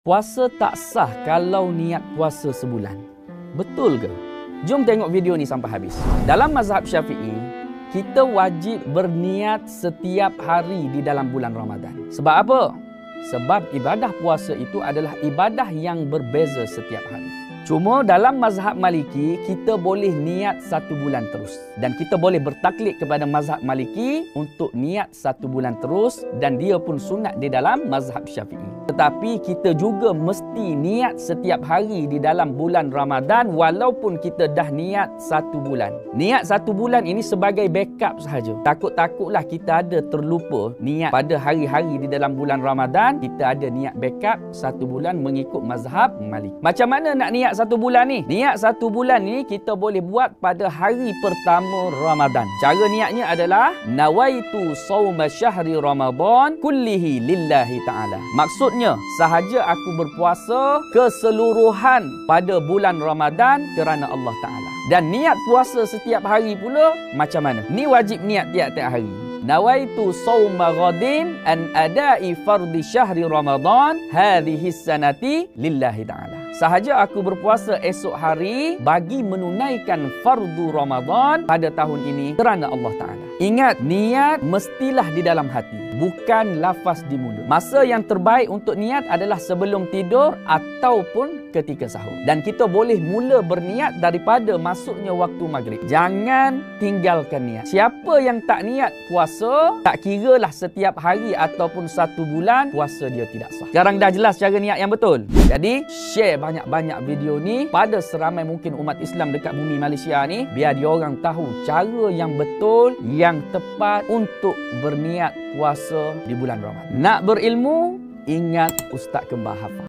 Puasa tak sah kalau niat puasa sebulan. Betul ke? Jom tengok video ni sampai habis. Dalam mazhab Syafi'i, kita wajib berniat setiap hari di dalam bulan Ramadan. Sebab apa? Sebab ibadah puasa itu adalah ibadah yang berbeza setiap hari. Cuma dalam mazhab Maliki, kita boleh niat 1 bulan terus. Dan kita boleh bertaklid kepada mazhab Maliki untuk niat 1 bulan terus. Dan dia pun sunat di dalam mazhab Syafi'i. Tetapi kita juga mesti niat setiap hari di dalam bulan Ramadan walaupun kita dah niat 1 bulan. Niat 1 bulan ini sebagai backup sahaja. Takut-takutlah kita ada terlupa niat pada hari-hari di dalam bulan Ramadan, kita ada niat backup 1 bulan mengikut mazhab Maliki. Macam mana nak niat 1 bulan ni? Niat 1 bulan ni kita boleh buat pada hari pertama Ramadan. Cara niatnya adalah nawaitu sauma syahri Ramadan kullihi lillahi ta'ala. Maksudnya, sahaja aku berpuasa keseluruhan pada bulan Ramadan kerana Allah Ta'ala. Dan niat puasa setiap hari pula macam mana? Ni wajib niat tiap-tiap hari. Nawaitu sauma ghadin an adai fardhi syahri Ramadan hadhihi sanati lillahi ta'ala. Sahaja aku berpuasa esok hari bagi menunaikan fardu Ramadan pada tahun ini kerana Allah Ta'ala. Ingat, niat mestilah di dalam hati, bukan lafaz di mulut. Masa yang terbaik untuk niat adalah sebelum tidur ataupun ketika sahur. Dan kita boleh mula berniat daripada masuknya waktu maghrib. Jangan tinggalkan niat. Siapa yang tak niat puasa, tak kiralah setiap hari ataupun 1 bulan, puasa dia tidak sah. Sekarang dah jelas cara niat yang betul. Jadi, share banyak-banyak video ni pada seramai mungkin umat Islam dekat bumi Malaysia ni, biar diorang tahu cara yang betul, yang tepat untuk berniat puasa di bulan Ramadan. Nak berilmu, ingat Ustaz Kembar Hafaz.